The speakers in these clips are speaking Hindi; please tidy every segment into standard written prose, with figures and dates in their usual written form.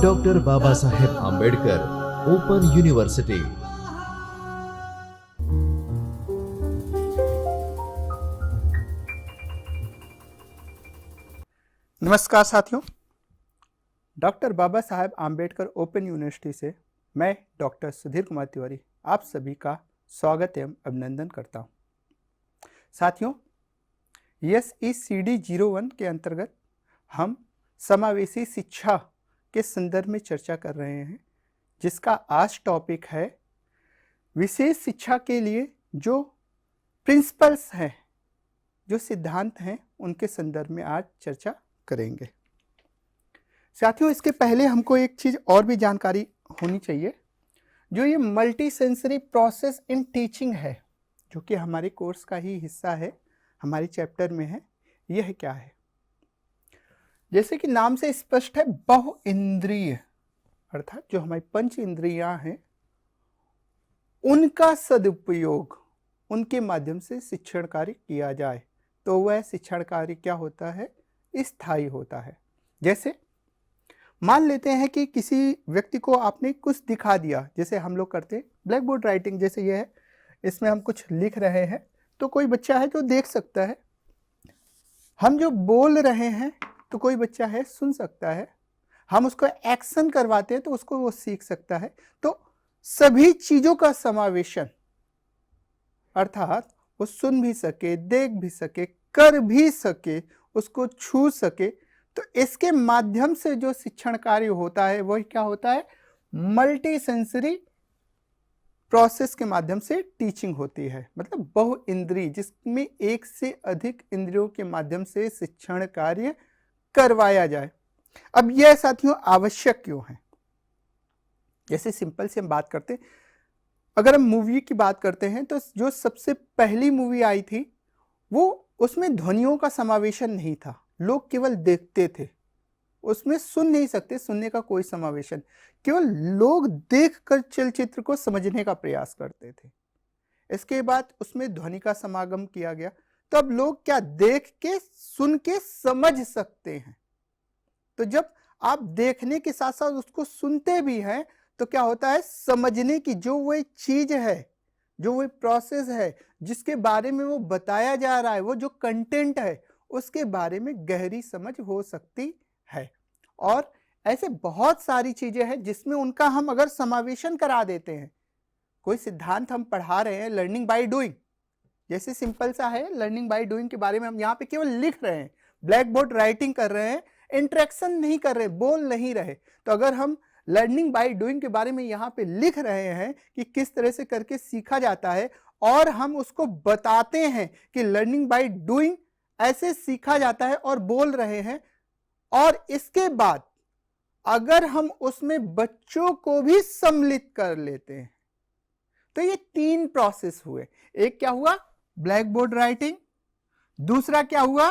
Doctor Baba Saheb Ambedkar open university. नमस्कार साथियों, doctor Baba Saheb Ambedkar open university से मैं डॉक्टर सुधीर कुमार तिवारी आप सभी का स्वागत एवं अभिनंदन करता हूं। साथियों, SECD 01 के अंतर्गत हम समावेशी शिक्षा के संदर्भ में चर्चा कर रहे हैं, जिसका आज टॉपिक है विशेष शिक्षा के लिए जो प्रिंसिपल्स हैं, जो सिद्धांत हैं, उनके संदर्भ में आज चर्चा करेंगे। साथियों, इसके पहले हमको एक चीज़ और भी जानकारी होनी चाहिए। जो ये multi sensory process in teaching है, जो कि हमारे कोर्स का ही हिस्सा है, हमारे चैप्टर में है, यह क्या है? जैसे कि नाम से स्पष्ट है, बहु इंद्रिय, अर्थात जो हमारी पंच इंद्रियां हैं उनका सदुपयोग, उनके माध्यम से शिक्षण कार्य किया जाए तो वह शिक्षण कार्य क्या होता है? स्थायी होता है। जैसे मान लेते हैं कि किसी व्यक्ति को आपने कुछ दिखा दिया, जैसे हम लोग करते हैं ब्लैक बोर्ड राइटिंग, जैसे ये है, इसमें हम कुछ लिख रहे हैं तो कोई बच्चा है जो देख सकता है, हम जो बोल रहे हैं तो कोई बच्चा है सुन सकता है, हम उसको एक्शन करवाते हैं तो उसको वो सीख सकता है। तो सभी चीजों का समावेशन, अर्थात वो सुन भी सके, देख भी सके, कर भी सके, उसको छू सके, तो इसके माध्यम से जो शिक्षण कार्य होता है वही क्या होता है? मल्टी सेंसरी प्रोसेस के माध्यम से टीचिंग होती है। मतलब बहु इंद्रिय, जिसमें एक से अधिक इंद्रियों के माध्यम से शिक्षण कार्य करवाया जाए। अब यह साथियों आवश्यक क्यों है? जैसे सिंपल से हम बात करते हैं, अगर हम मूवी की बात करते हैं तो जो सबसे पहली मूवी आई थी वो, उसमें ध्वनियों का समावेशन नहीं था, लोग केवल देखते थे, उसमें सुन नहीं सकते, सुनने का कोई समावेशन, केवल लोग देखकर चलचित्र को समझने का प्रयास करते थे। इसके बाद उसमें ध्वनि का समागम किया गया, तो अब लोग क्या देख के, सुन के समझ सकते हैं। तो जब आप देखने के साथ साथ उसको सुनते भी हैं तो क्या होता है? समझने की जो वही चीज है, जो वही प्रोसेस है, जिसके बारे में वो बताया जा रहा है, वो जो कंटेंट है, उसके बारे में गहरी समझ हो सकती है। और ऐसे बहुत सारी चीजें हैं जिसमें उनका हम अगर समावेशन करा देते हैं, कोई सिद्धांत हम पढ़ा रहे हैं, लर्निंग बाय डूइंग, जैसे सिंपल सा है, लर्निंग बाय डूइंग के बारे में हम यहाँ पे केवल लिख रहे हैं, ब्लैक बोर्ड राइटिंग कर रहे हैं, इंटरेक्शन नहीं कर रहे, बोल नहीं रहे। तो अगर हम लर्निंग बाय डूइंग के बारे में यहाँ पे लिख रहे हैं कि किस तरह से करके सीखा जाता है, और हम उसको बताते हैं कि लर्निंग बाय डूइंग ऐसे सीखा जाता है और बोल रहे हैं, और इसके बाद अगर हम उसमें बच्चों को भी सम्मिलित कर लेते हैं, तो ये तीन प्रोसेस हुए। एक क्या हुआ? Black board writing. दूसरा क्या हुआ?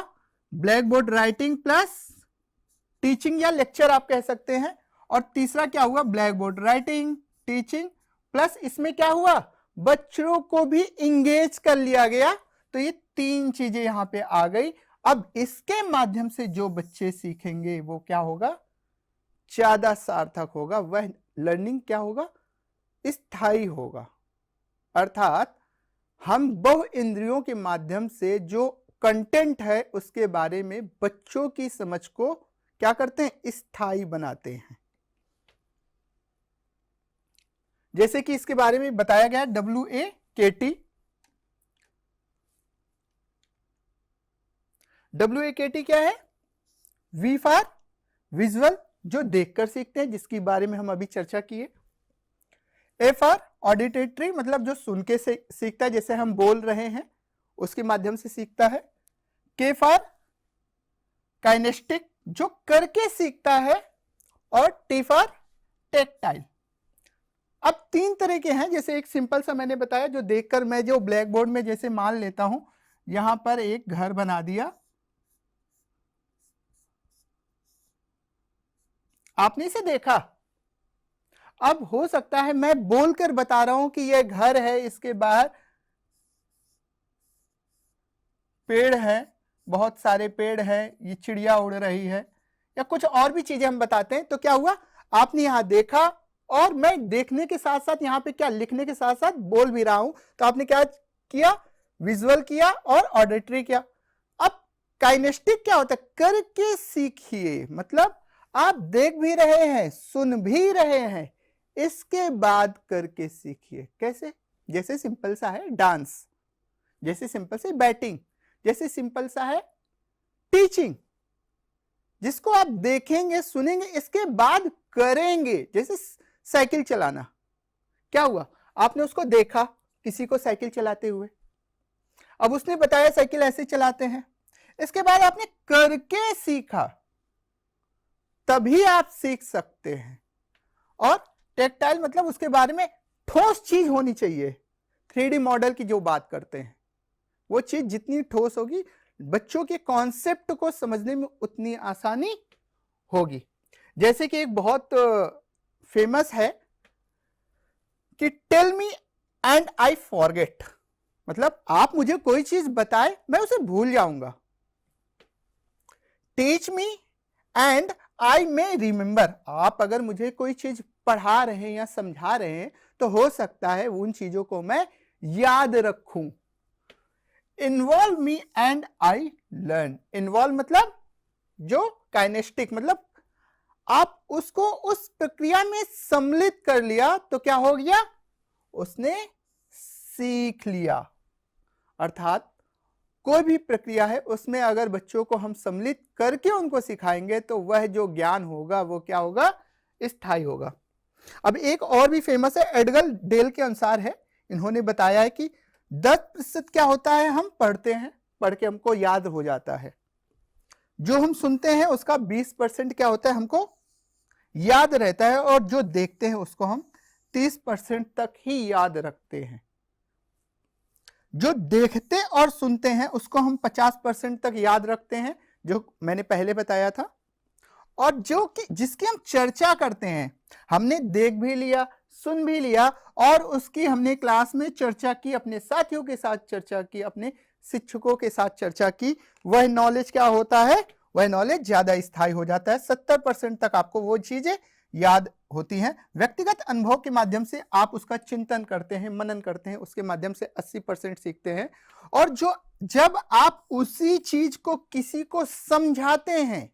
Black board writing plus teaching या लेक्चर आप कह सकते हैं। और तीसरा क्या हुआ? Black board writing, teaching plus इसमें क्या हुआ? बच्चों को भी इंगेज कर लिया गया। तो ये तीन चीजें यहां पे आ गई। अब इसके माध्यम से जो बच्चे सीखेंगे वो क्या होगा? ज्यादा सार्थक होगा, वह लर्निंग क्या होगा? स्थायी होगा। अर्थात हम बहु इंद्रियों के माध्यम से जो कंटेंट है उसके बारे में बच्चों की समझ को क्या करते हैं? स्थायी बनाते हैं। जैसे कि इसके बारे में बताया गया WAKT। WAKT क्या है? V फॉर विजुअल, जो देखकर सीखते हैं, जिसके बारे में हम अभी चर्चा किए। A फॉर ऑडिटरी, मतलब जो सुन के सीखता है, जैसे हम बोल रहे हैं उसके माध्यम से सीखता है। K फॉर काइनेस्टिक, जो करके सीखता है। और T फॉर टेक्टाइल। अब तीन तरह के हैं, जैसे एक सिंपल सा मैंने बताया, जो देखकर, मैं जो ब्लैक बोर्ड में जैसे मान लेता हूं, यहां पर एक घर बना दिया, आपने इसे देखा। अब हो सकता है मैं बोलकर बता रहा हूं कि यह घर है, इसके बाहर पेड़ है, बहुत सारे पेड़ हैं, ये चिड़िया उड़ रही है, या कुछ और भी चीजें हम बताते हैं। तो क्या हुआ, आपने यहां देखा और मैं देखने के साथ साथ यहां पे क्या लिखने के साथ साथ बोल भी रहा हूं, तो आपने क्या किया, विजुअल किया और ऑडिटरी किया। अब काइनेस्टिक क्या होता है, करके सीखिए, मतलब आप देख भी रहे हैं, सुन भी रहे हैं, इसके बाद करके सीखिए। कैसे, जैसे सिंपल सा है डांस, जैसे सिंपल से बैटिंग, जैसे सिंपल सा है टीचिंग, जिसको आप देखेंगे सुनेंगे इसके बाद करेंगे। जैसे साइकिल चलाना, क्या हुआ, आपने उसको देखा किसी को साइकिल चलाते हुए, अब उसने बताया साइकिल ऐसे चलाते हैं, इसके बाद आपने करके सीखा, तभी आप सीख सकते हैं। और टेक्टाइल मतलब उसके बारे में ठोस चीज होनी चाहिए। 3D मॉडल की जो बात करते हैं, वो चीज जितनी ठोस होगी बच्चों के कॉन्सेप्ट को समझने में उतनी आसानी होगी। जैसे कि एक बहुत फेमस है कि tell me and I forget, मतलब आप मुझे कोई चीज बताए मैं उसे भूल जाऊंगा। Teach me and I may remember, आप अगर मुझे कोई चीज पढ़ा रहे हैं या समझा रहे हैं तो हो सकता है उन चीजों को मैं याद रखूं। Involve me and I learn, involve मतलब जो काइनेस्टिक, मतलब आप उसको उस प्रक्रिया में सम्मिलित कर लिया तो क्या हो गया, उसने सीख लिया। अर्थात कोई भी प्रक्रिया है उसमें अगर बच्चों को हम सम्मिलित करके उनको सिखाएंगे तो वह जो ज्ञान होगा वो क्या होगा, स्थायी होगा। अब एक और भी फेमस है, एडगर डेल के अनुसार है, इन्होंने बताया है कि 10% क्या होता है, हम पढ़ते हैं, पढ़ के हमको याद हो जाता है। जो हम सुनते हैं उसका 20% क्या होता है, हमको याद रहता है, और जो देखते हैं उसको हम 30% तक ही याद रखते हैं। जो देखते और सुनते हैं उसको हम 50% तक याद रखते हैं, जो मैंने पहले बताया था। और जो कि जिसकी हम चर्चा करते हैं, हमने देख भी लिया, सुन भी लिया और उसकी हमने क्लास में चर्चा की, अपने साथियों के साथ चर्चा की, अपने शिक्षकों के साथ चर्चा की, वह नॉलेज क्या होता है, वह नॉलेज ज्यादा स्थायी हो जाता है। 70% तक आपको वो चीजें याद होती हैं। व्यक्तिगत अनुभव के माध्यम से आप उसका चिंतन करते हैं, मनन करते हैं, उसके माध्यम से 80% सीखते हैं। और जो जब आप उसी चीज को किसी को समझाते हैं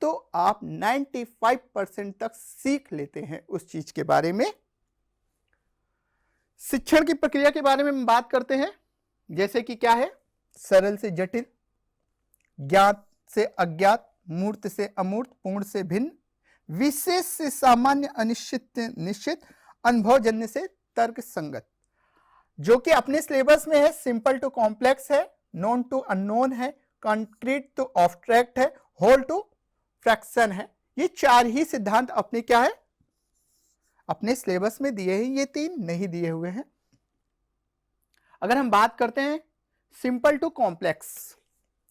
तो आप 95% तक सीख लेते हैं उस चीज के बारे में। शिक्षण की प्रक्रिया के बारे में हम बात करते हैं, जैसे कि क्या है, सरल से जटिल, ज्ञात से अज्ञात, मूर्त से अमूर्त, पूर्ण से भिन्न, विशेष से सामान्य, अनिश्चित निश्चित, अनुभवजन्य से तर्क संगत। जो कि अपने सिलेबस में है, सिंपल टू कॉम्प्लेक्स है, नोन टू अननोन है, कॉन्क्रीट टू ऑब्स्ट्रैक्ट है, होल टू फ्रैक्शन है। ये 4 ही सिद्धांत अपने क्या है, अपने सिलेबस में दिए हैं, ये 3 नहीं दिए हुए हैं। अगर हम बात करते हैं सिंपल टू कॉम्प्लेक्स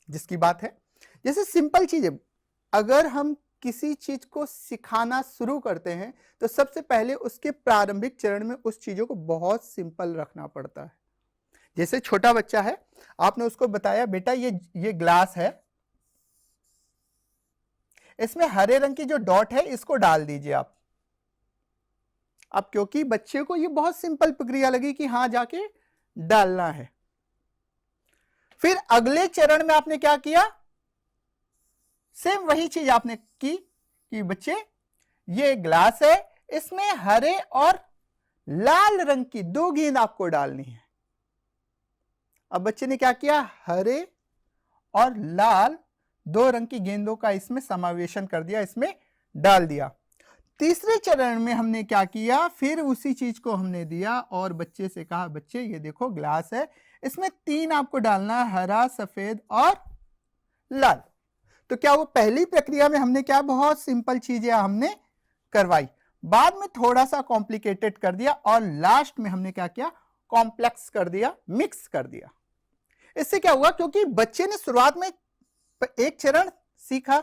जिसकी बात है, जैसे सिंपल चीजें, अगर हम किसी चीज को सिखाना शुरू करते हैं तो सबसे पहले उसके प्रारंभिक चरण में उस चीजों को बहुत सिंपल रखना पड़ता है। जैसे छोटा बच्चा है, आपने उसको बताया बेटा ये ग्लास है, इसमें हरे रंग की जो डॉट है इसको डाल दीजिए आप। अब क्योंकि बच्चे को ये बहुत सिंपल प्रक्रिया लगी कि हाँ जाके डालना है, फिर अगले चरण में आपने क्या किया, सेम वही चीज आपने की कि बच्चे ये ग्लास है, इसमें हरे और लाल रंग की 2 गेंद आपको डालनी है। अब बच्चे ने क्या किया, हरे और लाल 2 रंग की गेंदों का इसमें समावेशन कर दिया, इसमें डाल दिया। तीसरे चरण में हमने क्या किया, फिर उसी चीज को हमने दिया और बच्चे से कहा बच्चे ये देखो ग्लास है, इसमें 3 आपको डालना है, हरा, सफेद और लाल। तो क्या वो पहली प्रक्रिया में हमने क्या बहुत सिंपल चीजें हमने करवाई, बाद में थोड़ा सा कॉम्प्लिकेटेड कर दिया और लास्ट में हमने क्या किया, कॉम्प्लेक्स कर दिया, मिक्स कर दिया। इससे क्या हुआ, क्योंकि बच्चे ने शुरुआत में एक चरण सीखा,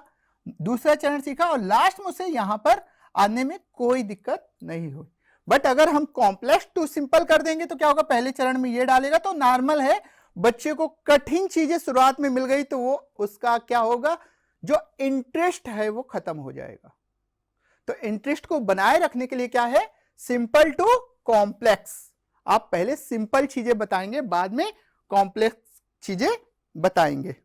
दूसरा चरण सीखा और लास्ट में उसे यहां पर आने में कोई दिक्कत नहीं हुई। बट अगर हम कॉम्प्लेक्स टू सिंपल कर देंगे तो क्या होगा, पहले चरण में ये डालेगा तो नॉर्मल है, बच्चे को कठिन चीजें शुरुआत में मिल गई तो वो उसका क्या होगा, जो इंटरेस्ट है वो खत्म हो जाएगा। तो इंटरेस्ट को बनाए रखने के लिए क्या है, सिंपल टू कॉम्प्लेक्स। आप पहले सिंपल चीजें बताएंगे, बाद में कॉम्प्लेक्स चीजें बताएंगे।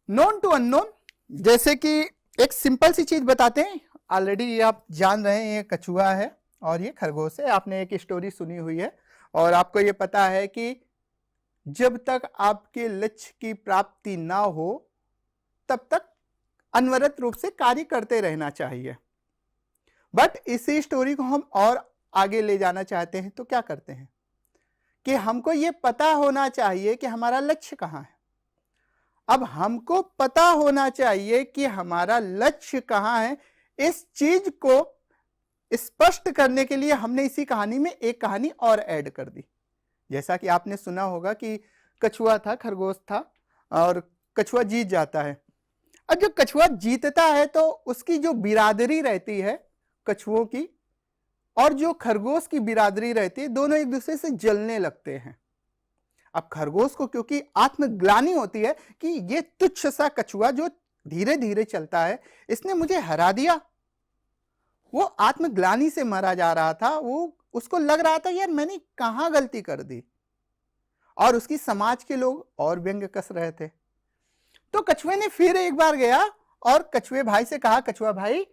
नोन टू अननोन, जैसे कि एक सिंपल सी चीज बताते हैं, ऑलरेडी ये आप जान रहे हैं, ये कछुआ है और ये खरगोश है। आपने एक स्टोरी सुनी हुई है और आपको ये पता है कि जब तक आपके लक्ष्य की प्राप्ति ना हो तब तक अनवरत रूप से कार्य करते रहना चाहिए। बट इसी स्टोरी को हम और आगे ले जाना चाहते हैं तो क्या करते हैं कि हमको ये पता होना चाहिए कि हमारा लक्ष्य कहाँ है। अब हमको पता होना चाहिए कि हमारा लक्ष्य कहाँ है। इस चीज को स्पष्ट करने के लिए हमने इसी कहानी में एक कहानी और ऐड कर दी। जैसा कि आपने सुना होगा कि कछुआ था, खरगोश था और कछुआ जीत जाता है। अब जब कछुआ जीतता है तो उसकी जो बिरादरी रहती है कछुओं की और जो खरगोश की बिरादरी रहती है, दोनों एक दूसरे से जलने लगते हैं। अब खरगोश को क्योंकि आत्मग्लानि होती है कि ये तुच्छ सा कछुआ जो धीरे धीरे चलता है, इसने मुझे हरा दिया। वो आत्मग्लानि से मरा जा रहा था। वो उसको लग रहा था यार मैंने कहां गलती कर दी, और उसकी समाज के लोग और व्यंग कस रहे थे। तो कछुए ने फिर एक बार गया और कछुए भाई से कहा, कछुआ भाई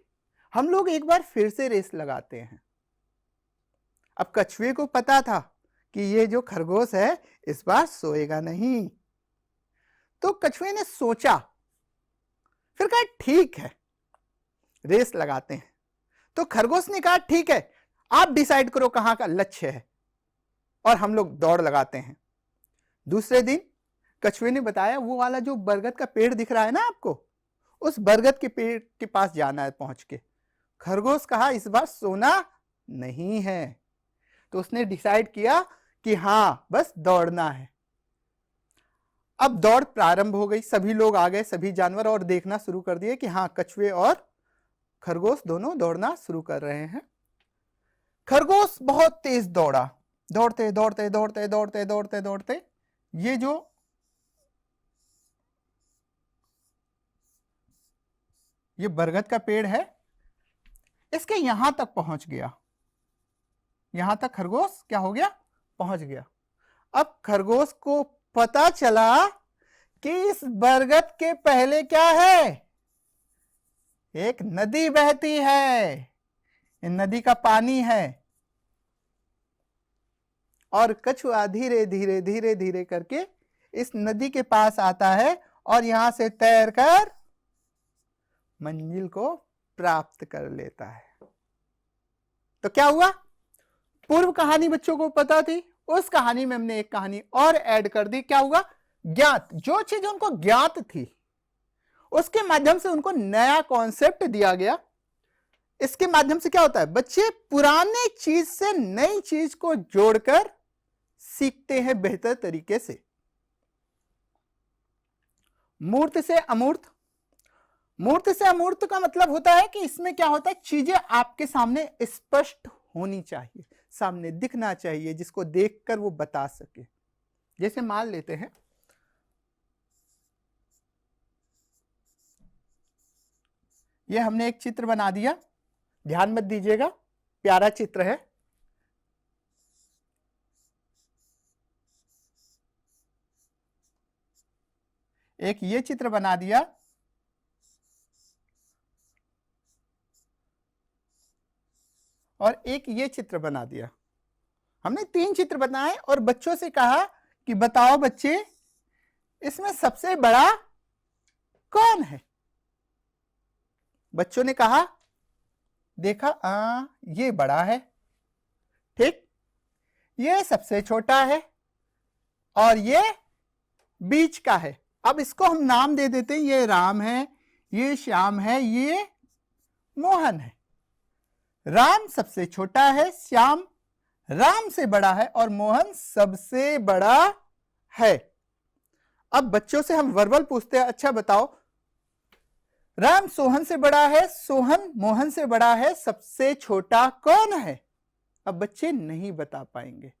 हम लोग एक बार फिर से रेस लगाते हैं। अब कछुए को पता था कि ये जो खरगोश है इस बार सोएगा नहीं। तो कछुए ने सोचा, फिर कहा ठीक है रेस लगाते हैं। तो खरगोश ने कहा ठीक है, आप डिसाइड करो कहां का लक्ष्य है और हम लोग दौड़ लगाते हैं। दूसरे दिन कछुए ने बताया वो वाला जो बरगद का पेड़ दिख रहा है ना आपको, उस बरगद के पेड़ के पास जाना है पहुंच के। खरगोश कहा इस बार सोना नहीं है। तो उसने डिसाइड किया कि हां बस दौड़ना है। अब दौड़ प्रारंभ हो गई, सभी लोग आ गए, सभी जानवर, और देखना शुरू कर दिए कि हाँ कछुए और खरगोश दोनों दौड़ना शुरू कर रहे हैं। खरगोश बहुत तेज दौड़ा, दौड़ते दौड़ते दौड़ते दौड़ते दौड़ते दौड़ते ये जो ये बरगद का पेड़ है इसके यहां तक पहुंच गया। यहां तक खरगोश क्या हो गया, पहुंच गया। अब खरगोश को पता चला कि इस बरगद के पहले क्या है, एक नदी बहती है। इन नदी का पानी है और कछुआ धीरे धीरे धीरे धीरे करके इस नदी के पास आता है और यहां से तैरकर मंजिल को प्राप्त कर लेता है। तो क्या हुआ, पूर्व कहानी बच्चों को पता थी, उस कहानी में हमने एक कहानी और ऐड कर दी। क्या हुआ, ज्ञात, जो चीज उनको ज्ञात थी उसके माध्यम से उनको नया कॉन्सेप्ट दिया गया। इसके माध्यम से क्या होता है, बच्चे पुराने चीज से नई चीज को जोड़कर सीखते हैं बेहतर तरीके से। मूर्त से अमूर्त, मूर्त से अमूर्त का मतलब होता है कि इसमें क्या होता है, चीजें आपके सामने स्पष्ट होनी चाहिए, सामने दिखना चाहिए, जिसको देखकर वो बता सके। जैसे मान लेते हैं ये हमने एक चित्र बना दिया, ध्यान मत दीजिएगा, प्यारा चित्र है। एक ये चित्र बना दिया और एक ये चित्र बना दिया। हमने 3 चित्र बनाए और बच्चों से कहा कि बताओ बच्चे इसमें सबसे बड़ा कौन है। बच्चों ने कहा, देखा ये बड़ा है, ठीक, ये सबसे छोटा है और ये बीच का है। अब इसको हम नाम दे देते हैं, ये राम है, ये श्याम है, ये मोहन है। राम सबसे छोटा है, श्याम राम से बड़ा है और मोहन सबसे बड़ा है। अब बच्चों से हम वर्बल पूछते हैं, अच्छा बताओ राम सोहन से बड़ा है, सोहन मोहन से बड़ा है, सबसे छोटा कौन है। अब बच्चे नहीं बता पाएंगे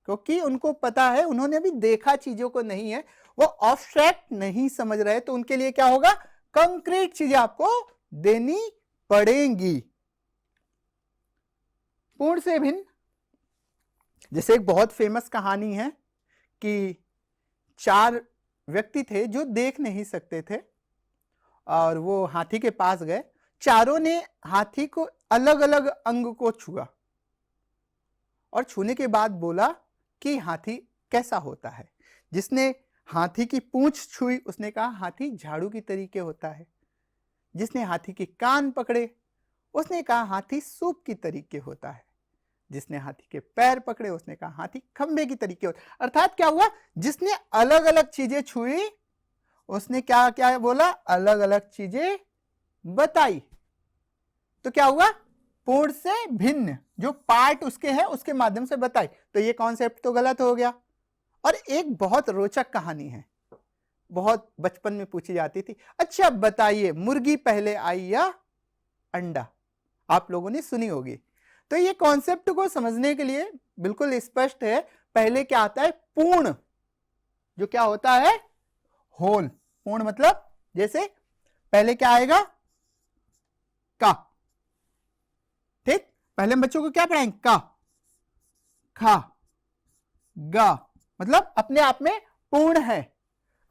क्योंकि उनको पता है, उन्होंने अभी देखा चीजों को नहीं है, वो ऑब्स्ट्रैक्ट नहीं समझ रहे, तो उनके लिए क्या होगा, कंक्रीट चीजें आपको देनी पड़ेंगी। पूर्ण से भिन्न, जैसे एक बहुत फेमस कहानी है कि 4 व्यक्ति थे जो देख नहीं सकते थे और वो हाथी के पास गए। चारों ने हाथी को अलग अलग अंग को छुआ और छूने के बाद बोला कि हाथी कैसा होता है। जिसने हाथी की पूंछ छुई उसने कहा हाथी झाड़ू की तरीके होता है। जिसने हाथी के कान पकड़े उसने कहा हाथी सूप की तरीके होता है। जिसने हाथी के पैर पकड़े उसने कहा हाथी खंबे की तरीके होता है। अर्थात क्या हुआ, जिसने अलग अलग चीजें छुई उसने क्या क्या बोला, अलग अलग चीजें बताई। तो क्या हुआ, पूर्ण से भिन्न जो पार्ट उसके है उसके माध्यम से बताई। तो ये कॉन्सेप्ट तो गलत हो गया। और एक बहुत रोचक कहानी है, बहुत बचपन में पूछी जाती थी, अच्छा बताइए मुर्गी पहले आई या अंडा। आप लोगों ने सुनी होगी। तो ये कॉन्सेप्ट को समझने के लिए बिल्कुल स्पष्ट है। पहले क्या आता है, पूर्ण, जो क्या होता है, होल। पूर्ण मतलब जैसे पहले क्या आएगा, का। ठीक, पहले हम बच्चों को क्या पढ़ाएंगे, का, खा, गा, मतलब अपने आप में पूर्ण है।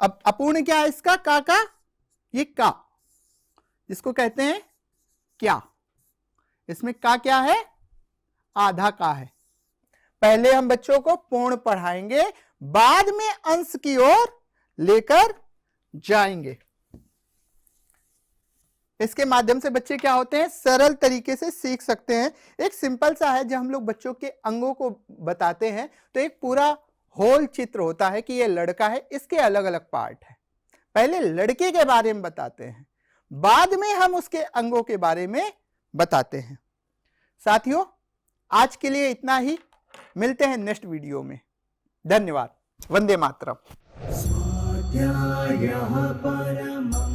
अब अपूर्ण क्या है इसका, का, ये का, जिसको कहते हैं क्या। इसमें का क्या है, आधा का है। पहले हम बच्चों को पूर्ण पढ़ाएंगे, बाद में अंश की ओर लेकर जाएंगे। इसके माध्यम से बच्चे क्या होते हैं, सरल तरीके से सीख सकते हैं। एक सिंपल सा है, जब हम लोग बच्चों के अंगों को बताते हैं तो एक पूरा होल चित्र होता है कि ये लड़का है, इसके अलग अलग पार्ट है। पहले लड़के के बारे में बताते हैं, बाद में हम उसके अंगों के बारे में बताते हैं। साथियों, आज के लिए इतना ही, मिलते हैं नेक्स्ट वीडियो में। धन्यवाद। वंदे मातरम। स्वाध्यायः परमः